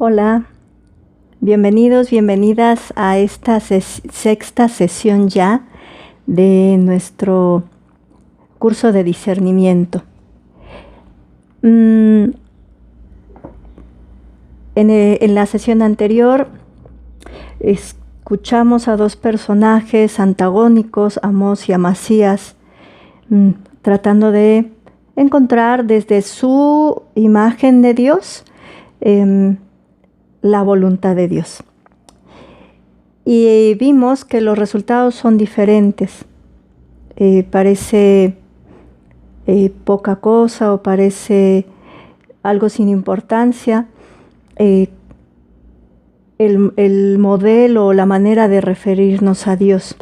Hola, bienvenidos, bienvenidas a esta sexta sesión ya de nuestro curso de discernimiento. En la sesión anterior escuchamos a dos personajes antagónicos, Amós y Amasías, tratando de encontrar desde su imagen de Dios la voluntad de Dios. Y vimos que los resultados son diferentes. Parece poca cosa o parece algo sin importancia. El modelo o la manera de referirnos a Dios.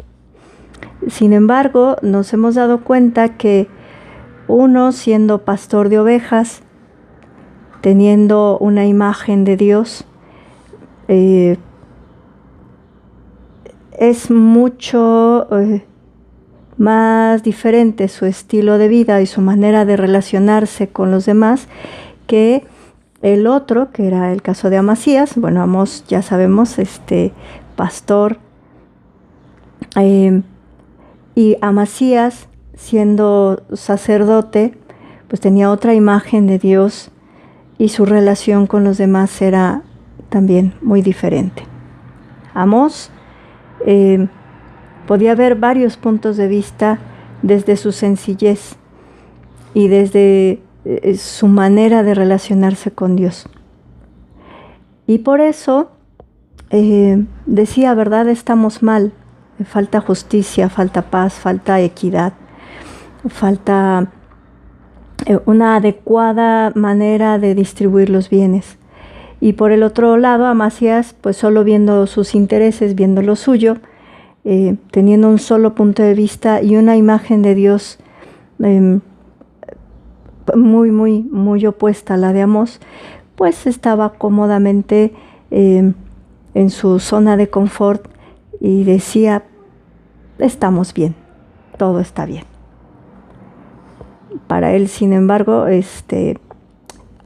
Sin embargo, nos hemos dado cuenta que uno, siendo pastor de ovejas, teniendo una imagen de Dios, es mucho más diferente su estilo de vida y su manera de relacionarse con los demás que el otro, que era el caso de Amasías. Bueno, Amós, ya sabemos, pastor, y Amasías, siendo sacerdote, pues tenía otra imagen de Dios y su relación con los demás era también muy diferente. Amós podía ver varios puntos de vista desde su sencillez y desde su manera de relacionarse con Dios. Y por eso decía, ¿verdad? Estamos mal, falta justicia, falta paz, falta equidad, falta una adecuada manera de distribuir los bienes. Y por el otro lado, Amasías, pues solo viendo sus intereses, viendo lo suyo, teniendo un solo punto de vista y una imagen de Dios muy opuesta a la de Amós, pues estaba cómodamente en su zona de confort y decía, estamos bien, todo está bien. Para él, sin embargo,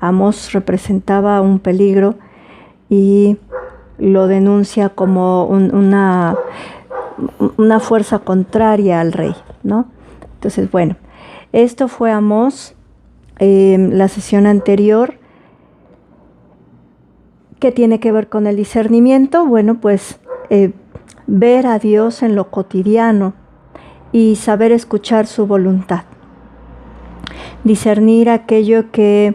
Amós representaba un peligro y lo denuncia como una fuerza contraria al rey, ¿no? Entonces, bueno, esto fue Amós, la sesión anterior. ¿Qué tiene que ver con el discernimiento? Bueno, pues ver a Dios en lo cotidiano y saber escuchar su voluntad. Discernir aquello que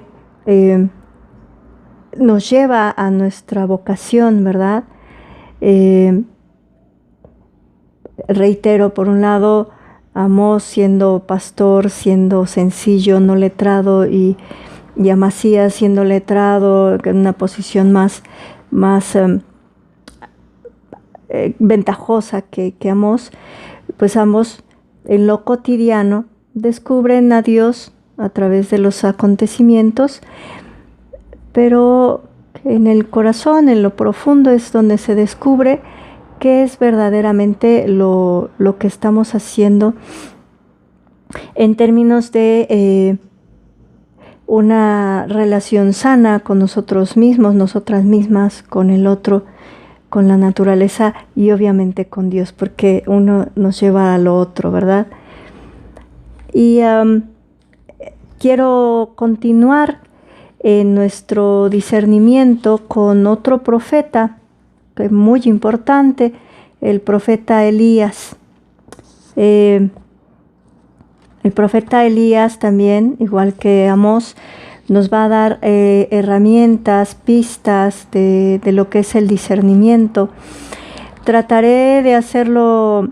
nos lleva a nuestra vocación, ¿verdad? Reitero, por un lado, Amós siendo pastor, siendo sencillo, no letrado, y Amasías siendo letrado, en una posición más ventajosa que Amós, pues ambos en lo cotidiano descubren a Dios a través de los acontecimientos, pero en el corazón, en lo profundo, es donde se descubre qué es verdaderamente lo que estamos haciendo en términos de una relación sana con nosotros mismos, nosotras mismas, con el otro, con la naturaleza y obviamente con Dios, porque uno nos lleva a lo otro, ¿verdad? Y quiero continuar en nuestro discernimiento con otro profeta que es muy importante, el profeta Elías. El profeta Elías también, igual que Amós, nos va a dar herramientas, pistas de lo que es el discernimiento. Trataré de hacerlo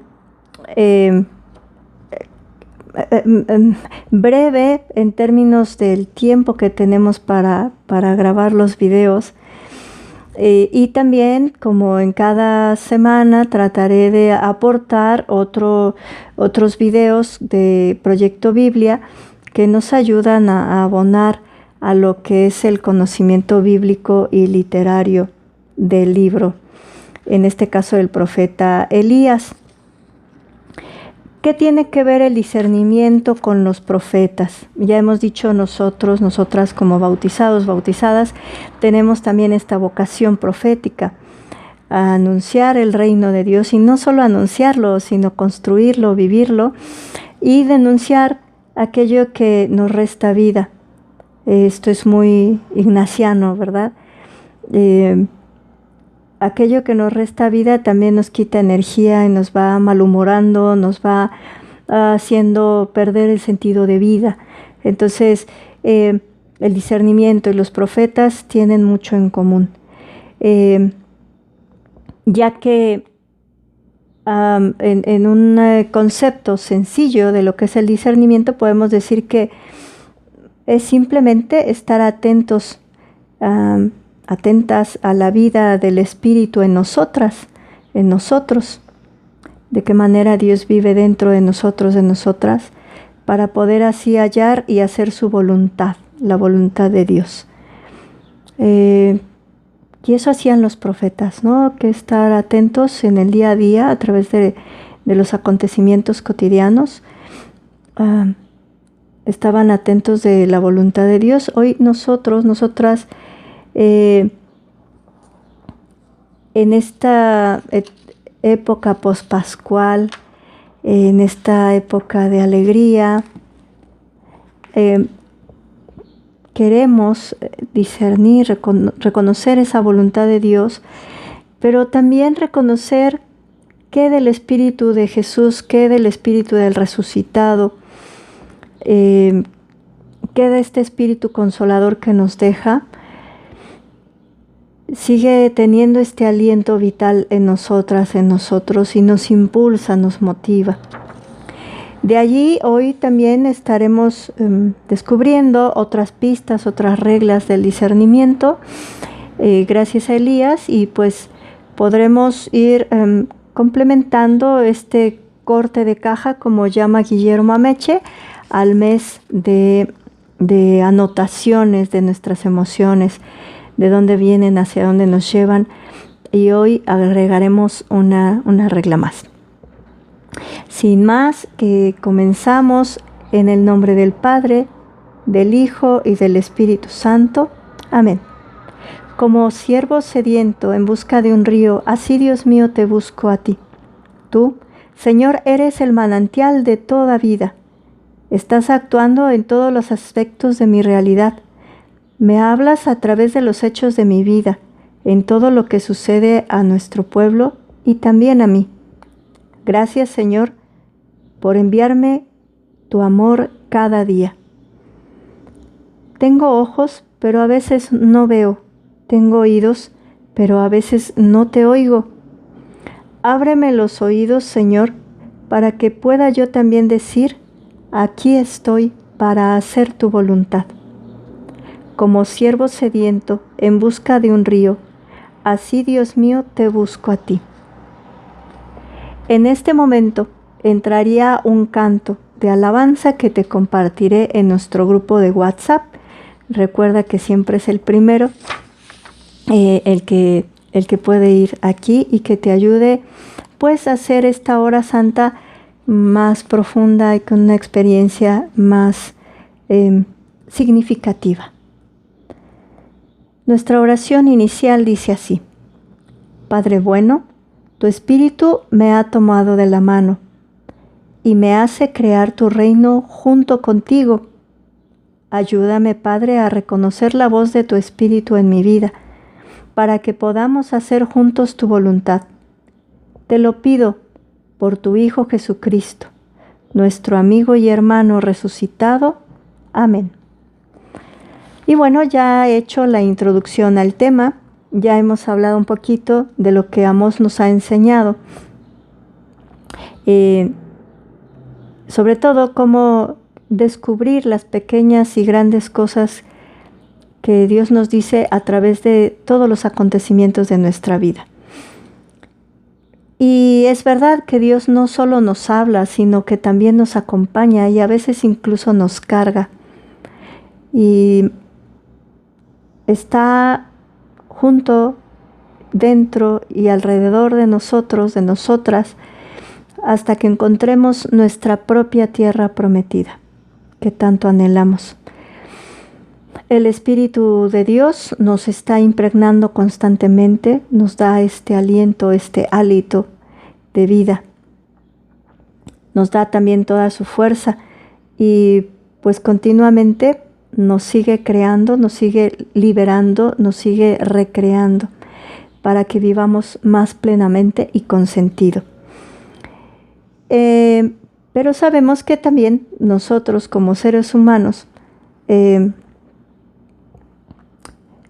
breve en términos del tiempo que tenemos para grabar los videos. Y también, como en cada semana, trataré de aportar otros videos de Proyecto Biblia que nos ayudan a abonar a lo que es el conocimiento bíblico y literario del libro, en este caso el profeta Elías. ¿Qué tiene que ver el discernimiento con los profetas? Ya hemos dicho nosotros, nosotras como bautizados, bautizadas, tenemos también esta vocación profética a anunciar el reino de Dios, y no solo anunciarlo, sino construirlo, vivirlo y denunciar aquello que nos resta vida. Esto es muy ignaciano, ¿verdad? Aquello que nos resta vida también nos quita energía y nos va malhumorando, nos va haciendo perder el sentido de vida. Entonces, el discernimiento y los profetas tienen mucho en común, ya que en un concepto sencillo de lo que es el discernimiento podemos decir que es simplemente estar atentos, atentas a la vida del Espíritu en nosotras, en nosotros, de qué manera Dios vive dentro de nosotros, de nosotras, para poder así hallar y hacer su voluntad, la voluntad de Dios. Y eso hacían los profetas, ¿no? Que estar atentos en el día a día a través de los acontecimientos cotidianos. Estaban atentos de la voluntad de Dios. Hoy nosotros, nosotras, en esta época pospascual, en esta época de alegría, queremos discernir, reconocer esa voluntad de Dios, pero también reconocer qué del Espíritu de Jesús, qué del Espíritu del resucitado, qué de este Espíritu consolador que nos deja, sigue teniendo este aliento vital en nosotras, en nosotros, y nos impulsa, nos motiva. De allí hoy también estaremos descubriendo otras pistas, otras reglas del discernimiento, gracias a Elías, y pues podremos ir complementando este corte de caja, como llama Guillermo Ameche, al mes de anotaciones de nuestras emociones, de dónde vienen, hacia dónde nos llevan, y hoy agregaremos una regla más. Sin más, que comenzamos en el nombre del Padre, del Hijo y del Espíritu Santo. Amén. Como siervo sediento en busca de un río, así, Dios mío, te busco a ti. Tú, Señor, eres el manantial de toda vida. Estás actuando en todos los aspectos de mi realidad. Me hablas a través de los hechos de mi vida, en todo lo que sucede a nuestro pueblo y también a mí. Gracias, Señor, por enviarme tu amor cada día. Tengo ojos, pero a veces no veo. Tengo oídos, pero a veces no te oigo. Ábreme los oídos, Señor, para que pueda yo también decir, aquí estoy para hacer tu voluntad. Como siervo sediento en busca de un río, así, Dios mío, te busco a ti. En este momento entraría un canto de alabanza que te compartiré en nuestro grupo de WhatsApp. Recuerda que siempre es el primero, el que puede ir aquí y que te ayude pues a hacer esta hora santa más profunda y con una experiencia más significativa. Nuestra oración inicial dice así: Padre bueno, tu Espíritu me ha tomado de la mano y me hace crear tu reino junto contigo. Ayúdame, Padre, a reconocer la voz de tu Espíritu en mi vida, para que podamos hacer juntos tu voluntad. Te lo pido por tu Hijo Jesucristo, nuestro amigo y hermano resucitado. Amén. Y bueno, ya he hecho la introducción al tema. Ya hemos hablado un poquito de lo que Amós nos ha enseñado. Sobre todo cómo descubrir las pequeñas y grandes cosas que Dios nos dice a través de todos los acontecimientos de nuestra vida. Y es verdad que Dios no solo nos habla, sino que también nos acompaña y a veces incluso nos carga. Y está junto, dentro y alrededor de nosotros, de nosotras, hasta que encontremos nuestra propia tierra prometida, que tanto anhelamos. El Espíritu de Dios nos está impregnando constantemente, nos da este aliento, este hálito de vida. Nos da también toda su fuerza y pues continuamente nos sigue creando, nos sigue liberando, nos sigue recreando para que vivamos más plenamente y con sentido. Pero sabemos que también nosotros como seres humanos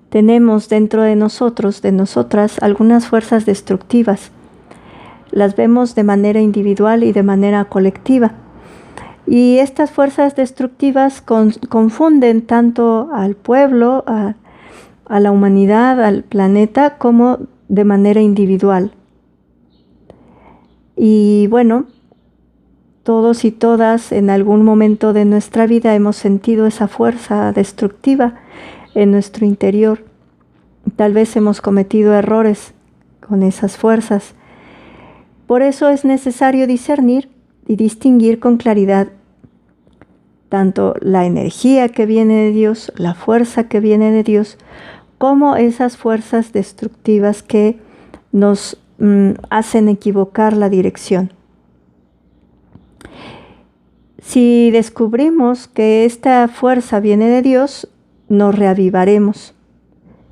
tenemos dentro de nosotros, de nosotras, algunas fuerzas destructivas. Las vemos de manera individual y de manera colectiva. Y estas fuerzas destructivas confunden tanto al pueblo, a la humanidad, al planeta, como de manera individual. Y bueno, todos y todas en algún momento de nuestra vida hemos sentido esa fuerza destructiva en nuestro interior. Tal vez hemos cometido errores con esas fuerzas. Por eso es necesario discernir y distinguir con claridad tanto la energía que viene de Dios, la fuerza que viene de Dios, como esas fuerzas destructivas que nos hacen equivocar la dirección. Si descubrimos que esta fuerza viene de Dios, nos reavivaremos.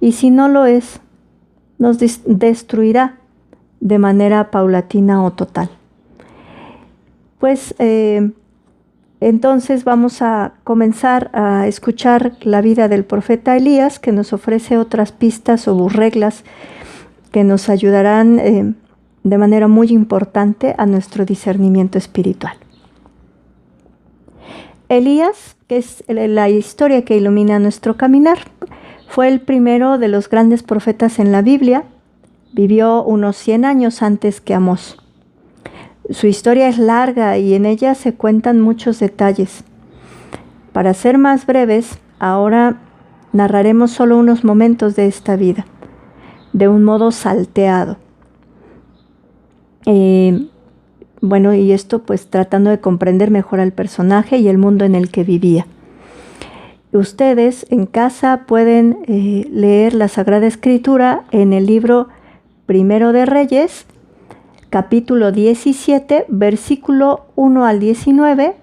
Y si no lo es, nos destruirá de manera paulatina o total. Pues entonces vamos a comenzar a escuchar la vida del profeta Elías, que nos ofrece otras pistas o reglas que nos ayudarán de manera muy importante a nuestro discernimiento espiritual. Elías, que es la historia que ilumina nuestro caminar, fue el primero de los grandes profetas en la Biblia. Vivió unos 100 años antes que Amós. Su historia es larga y en ella se cuentan muchos detalles. Para ser más breves, ahora narraremos solo unos momentos de esta vida, de un modo salteado. Bueno, y esto pues tratando de comprender mejor al personaje y el mundo en el que vivía. Ustedes en casa pueden leer la Sagrada Escritura en el libro Primero de Reyes, capítulo 17, versículo 1 al 19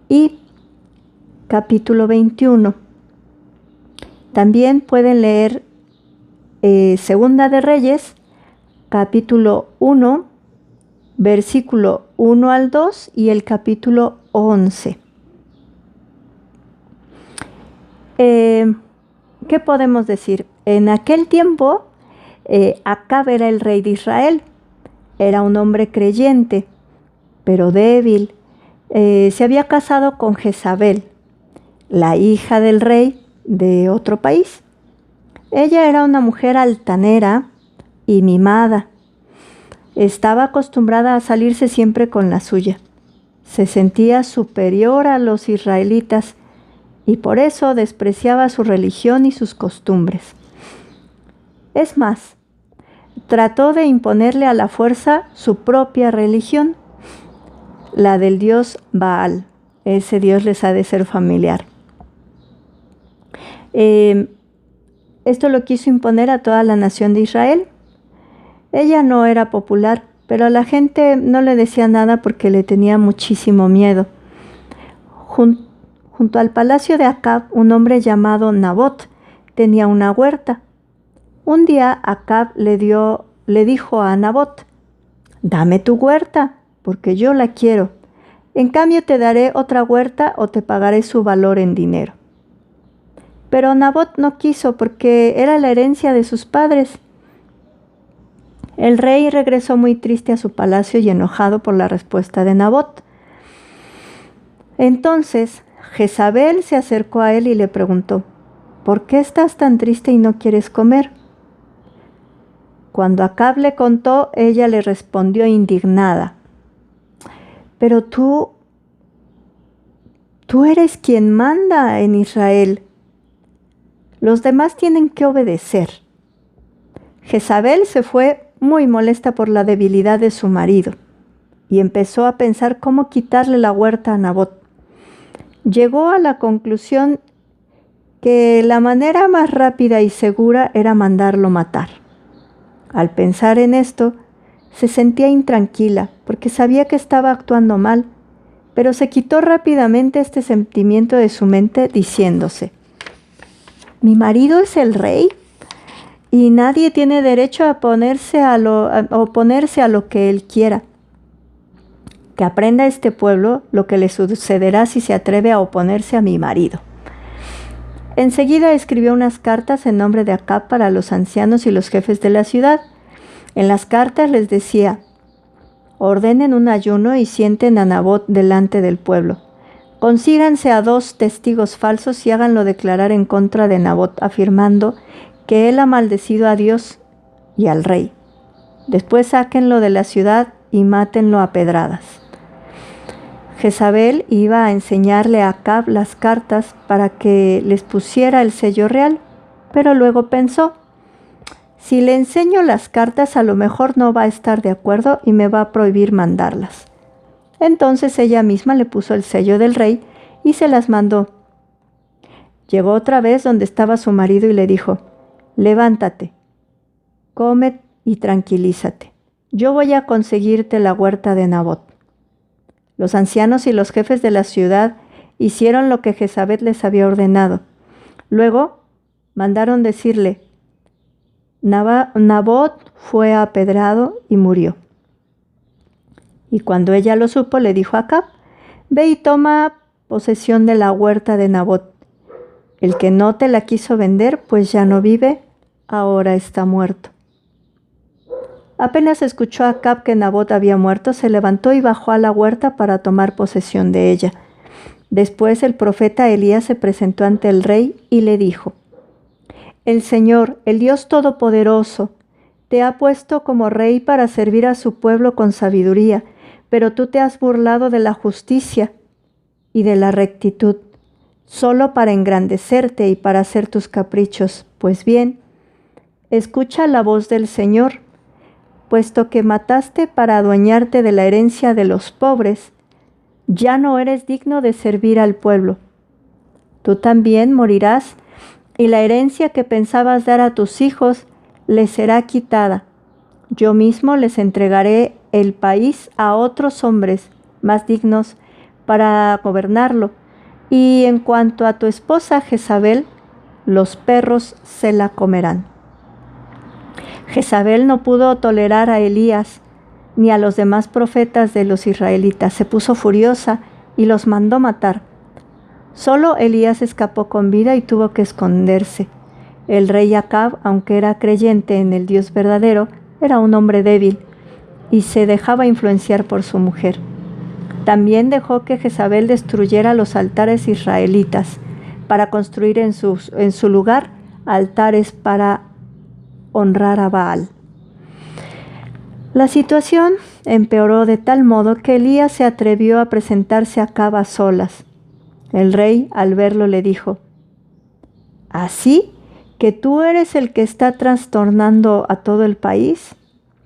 y capítulo 21. También pueden leer Segunda de Reyes, capítulo 1, versículo 1 al 2 y el capítulo 11. ¿Qué podemos decir? En aquel tiempo, Acab era el rey de Israel. Era un hombre creyente, pero débil. Se había casado con Jezabel, la hija del rey de otro país. Ella era una mujer altanera y mimada. Estaba acostumbrada a salirse siempre con la suya. Se sentía superior a los israelitas y por eso despreciaba su religión y sus costumbres. Es más, trató de imponerle a la fuerza su propia religión, la del dios Baal. Ese dios les ha de ser familiar. Esto lo quiso imponer a toda la nación de Israel. Ella no era popular, pero a la gente no le decía nada porque le tenía muchísimo miedo. Junto al palacio de Acab, un hombre llamado Nabot tenía una huerta. Un día Acab le dijo a Nabot: «Dame tu huerta, porque yo la quiero. En cambio te daré otra huerta o te pagaré su valor en dinero». Pero Nabot no quiso porque era la herencia de sus padres. El rey regresó muy triste a su palacio y enojado por la respuesta de Nabot. Entonces Jezabel se acercó a él y le preguntó: «¿Por qué estás tan triste y no quieres comer?». Cuando Acab le contó, ella le respondió indignada: «Pero tú eres quien manda en Israel. Los demás tienen que obedecer». Jezabel se fue muy molesta por la debilidad de su marido y empezó a pensar cómo quitarle la huerta a Nabot. Llegó a la conclusión que la manera más rápida y segura era mandarlo matar. Al pensar en esto, se sentía intranquila porque sabía que estaba actuando mal, pero se quitó rápidamente este sentimiento de su mente diciéndose: mi marido es el rey y nadie tiene derecho a oponerse a lo que él quiera. Que aprenda este pueblo lo que le sucederá si se atreve a oponerse a mi marido. Enseguida escribió unas cartas en nombre de Acab para los ancianos y los jefes de la ciudad. En las cartas les decía: ordenen un ayuno y sienten a Nabot delante del pueblo. Consíganse a 2 testigos falsos y háganlo declarar en contra de Nabot, afirmando que él ha maldecido a Dios y al rey. Después sáquenlo de la ciudad y mátenlo a pedradas. Jezabel iba a enseñarle a Acab las cartas para que les pusiera el sello real, pero luego pensó: si le enseño las cartas, a lo mejor no va a estar de acuerdo y me va a prohibir mandarlas. Entonces ella misma le puso el sello del rey y se las mandó. Llegó otra vez donde estaba su marido y le dijo: levántate, come y tranquilízate. Yo voy a conseguirte la huerta de Nabot. Los ancianos y los jefes de la ciudad hicieron lo que Jezabel les había ordenado. Luego mandaron decirle: Nabot fue apedrado y murió. Y cuando ella lo supo, le dijo a Acab: ve y toma posesión de la huerta de Nabot. El que no te la quiso vender, pues ya no vive, ahora está muerto. Apenas escuchó a Acab que Nabot había muerto, se levantó y bajó a la huerta para tomar posesión de ella. Después el profeta Elías se presentó ante el rey y le dijo: el Señor, el Dios Todopoderoso, te ha puesto como rey para servir a su pueblo con sabiduría, pero tú te has burlado de la justicia y de la rectitud, solo para engrandecerte y para hacer tus caprichos. Pues bien, escucha la voz del Señor. Puesto que mataste para adueñarte de la herencia de los pobres, ya no eres digno de servir al pueblo. Tú también morirás, y la herencia que pensabas dar a tus hijos les será quitada. Yo mismo les entregaré el país a otros hombres más dignos para gobernarlo. Y en cuanto a tu esposa Jezabel, los perros se la comerán. Jezabel no pudo tolerar a Elías ni a los demás profetas de los israelitas. Se puso furiosa y los mandó matar. Solo Elías escapó con vida y tuvo que esconderse. El rey Acab, aunque era creyente en el Dios verdadero, era un hombre débil y se dejaba influenciar por su mujer. También dejó que Jezabel destruyera los altares israelitas para construir en su lugar altares para honrar a Baal. La situación empeoró de tal modo que Elías se atrevió a presentarse a Acab a solas. El rey, al verlo, le dijo: ¿así que tú eres el que está trastornando a todo el país?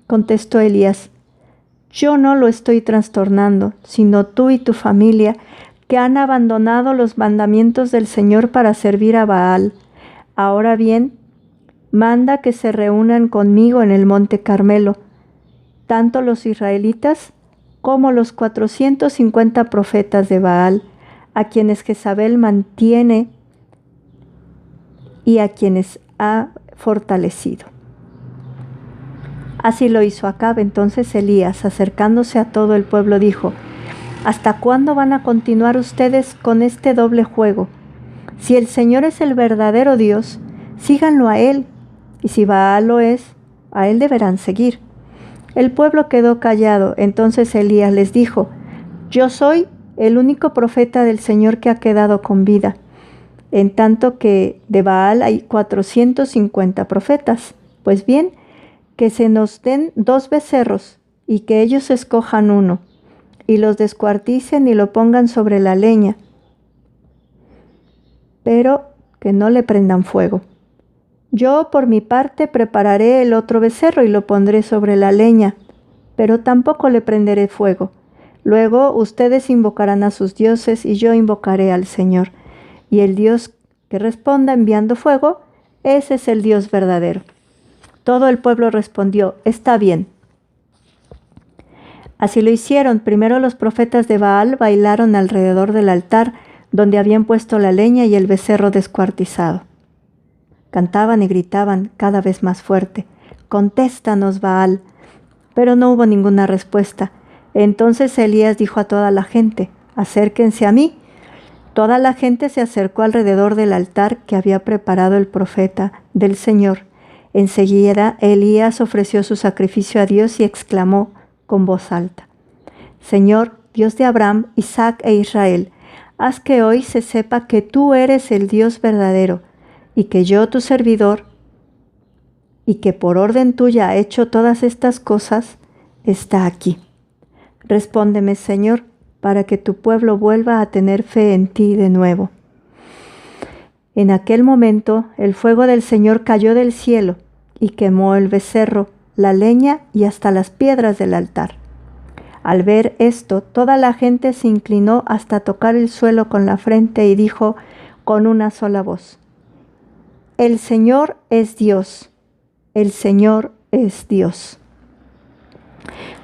Contestó Elías: yo no lo estoy trastornando, sino tú y tu familia, que han abandonado los mandamientos del Señor para servir a Baal. Ahora bien, manda que se reúnan conmigo en el monte Carmelo, tanto los israelitas como los 450 profetas de Baal, a quienes Jezabel mantiene y a quienes ha fortalecido. Así lo hizo Acab. Entonces Elías, acercándose a todo el pueblo, dijo: ¿hasta cuándo van a continuar ustedes con este doble juego? Si el Señor es el verdadero Dios, síganlo a Él, y si Baal lo es, a Él deberán seguir. El pueblo quedó callado. Entonces Elías les dijo: yo soy el único profeta del Señor que ha quedado con vida, en tanto que de Baal hay 450 profetas. Pues bien, que se nos den 2 becerros y que ellos escojan uno, y los descuarticen y lo pongan sobre la leña, pero que no le prendan fuego. Yo, por mi parte, prepararé el otro becerro y lo pondré sobre la leña, pero tampoco le prenderé fuego. Luego ustedes invocarán a sus dioses y yo invocaré al Señor. Y el Dios que responda enviando fuego, ese es el Dios verdadero. Todo el pueblo respondió, está bien. Así lo hicieron. Primero los profetas de Baal bailaron alrededor del altar donde habían puesto la leña y el becerro descuartizado. Cantaban y gritaban cada vez más fuerte, «Contéstanos, Baal». Pero no hubo ninguna respuesta. Entonces Elías dijo a toda la gente, «Acérquense a mí». Toda la gente se acercó alrededor del altar que había preparado el profeta del Señor. Enseguida Elías ofreció su sacrificio a Dios y exclamó con voz alta, «Señor, Dios de Abraham, Isaac e Israel, haz que hoy se sepa que tú eres el Dios verdadero y que yo, tu servidor, y que por orden tuya he hecho todas estas cosas, está aquí. Respóndeme, Señor, para que tu pueblo vuelva a tener fe en ti de nuevo». En aquel momento el fuego del Señor cayó del cielo y quemó el becerro, la leña y hasta las piedras del altar. Al ver esto, toda la gente se inclinó hasta tocar el suelo con la frente y dijo con una sola voz, «El Señor es Dios, el Señor es Dios».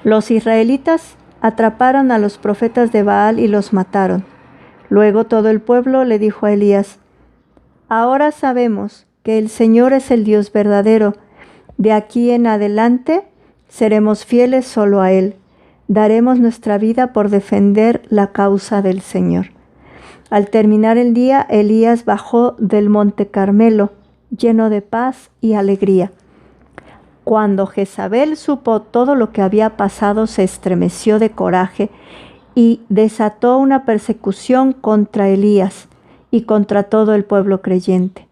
Los israelitas atraparon a los profetas de Baal y los mataron. Luego todo el pueblo le dijo a Elías, «Ahora sabemos que el Señor es el Dios verdadero. De aquí en adelante seremos fieles solo a Él. Daremos nuestra vida por defender la causa del Señor». Al terminar el día, Elías bajó del monte Carmelo, lleno de paz y alegría. Cuando Jezabel supo todo lo que había pasado, se estremeció de coraje y desató una persecución contra Elías y contra todo el pueblo creyente.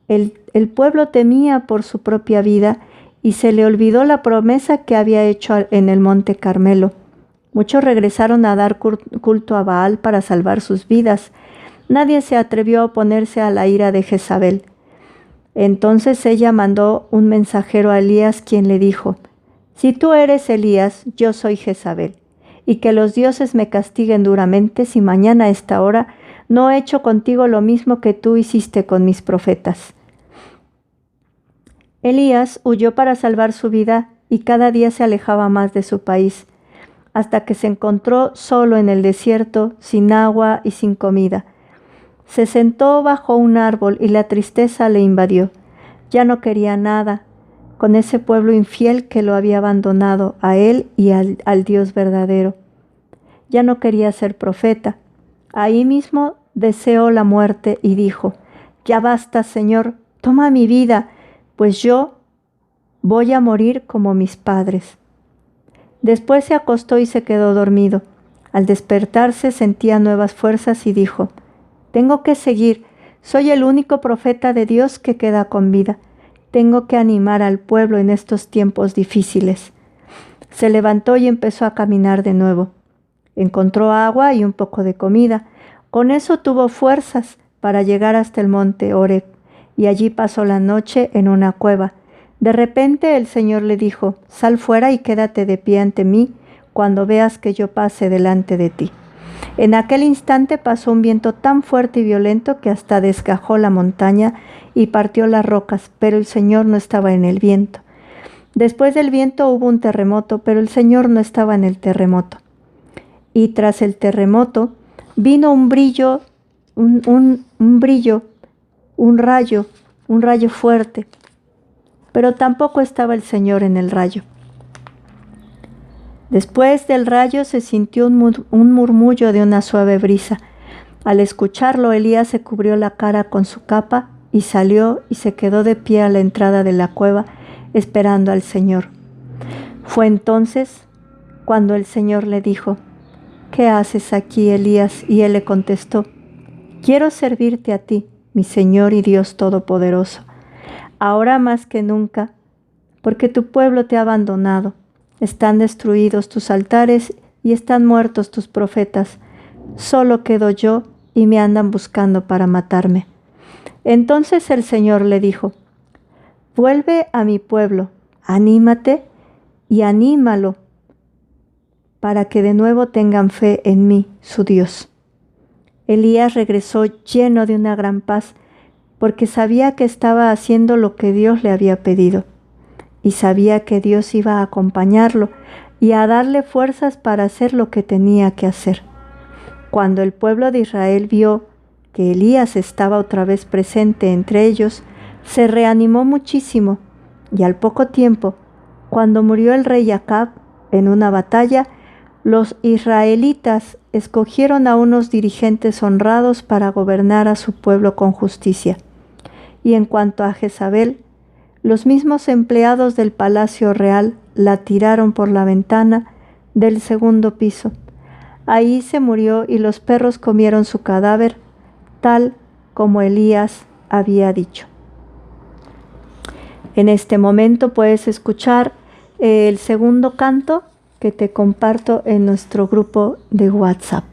El pueblo temía por su propia vida y se le olvidó la promesa que había hecho en el monte Carmelo. Muchos regresaron a dar culto a Baal para salvar sus vidas. Nadie se atrevió a oponerse a la ira de Jezabel. Entonces ella mandó un mensajero a Elías, quien le dijo, «Si tú eres Elías, yo soy Jezabel, y que los dioses me castiguen duramente si mañana a esta hora no he hecho contigo lo mismo que tú hiciste con mis profetas». Elías huyó para salvar su vida y cada día se alejaba más de su país, hasta que se encontró solo en el desierto, sin agua y sin comida. Se sentó bajo un árbol y la tristeza le invadió. Ya no quería nada con ese pueblo infiel que lo había abandonado a él y al Dios verdadero. Ya no quería ser profeta. Ahí mismo deseó la muerte y dijo, «Ya basta, Señor, toma mi vida, pues yo voy a morir como mis padres». Después se acostó y se quedó dormido. Al despertarse sentía nuevas fuerzas y dijo, «Tengo que seguir, soy el único profeta de Dios que queda con vida. Tengo que animar al pueblo en estos tiempos difíciles». Se levantó y empezó a caminar de nuevo. Encontró agua y un poco de comida. Con eso tuvo fuerzas para llegar hasta el monte Horeb, y allí pasó la noche en una cueva. De repente el Señor le dijo, «Sal fuera y quédate de pie ante mí cuando veas que yo pase delante de ti». En aquel instante pasó un viento tan fuerte y violento que hasta desgajó la montaña y partió las rocas, pero el Señor no estaba en el viento. Después del viento hubo un terremoto, pero el Señor no estaba en el terremoto. Y tras el terremoto vino un brillo, un rayo fuerte, pero tampoco estaba el Señor en el rayo. Después del rayo se sintió un murmullo de una suave brisa. Al escucharlo, Elías se cubrió la cara con su capa y salió y se quedó de pie a la entrada de la cueva, esperando al Señor. Fue entonces cuando el Señor le dijo, «¿Qué haces aquí, Elías?» Y él le contestó, «Quiero servirte a ti, mi Señor y Dios Todopoderoso, ahora más que nunca, porque tu pueblo te ha abandonado. Están destruidos tus altares y están muertos tus profetas. Solo quedo yo y me andan buscando para matarme». Entonces el Señor le dijo, «Vuelve a mi pueblo, anímate y anímalo para que de nuevo tengan fe en mí, su Dios. Elías regresó lleno de una gran paz, porque sabía que estaba haciendo lo que Dios le había pedido, y sabía que Dios iba a acompañarlo y a darle fuerzas para hacer lo que tenía que hacer. Cuando el pueblo de Israel vio que Elías estaba otra vez presente entre ellos, se reanimó muchísimo, y al poco tiempo, cuando murió el rey Acab en una batalla, los israelitas escogieron a unos dirigentes honrados para gobernar a su pueblo con justicia. Y en cuanto a Jezabel, los mismos empleados del palacio real la tiraron por la ventana del segundo piso. Ahí se murió y los perros comieron su cadáver, tal como Elías había dicho. En este momento puedes escuchar el segundo canto que te comparto en nuestro grupo de WhatsApp.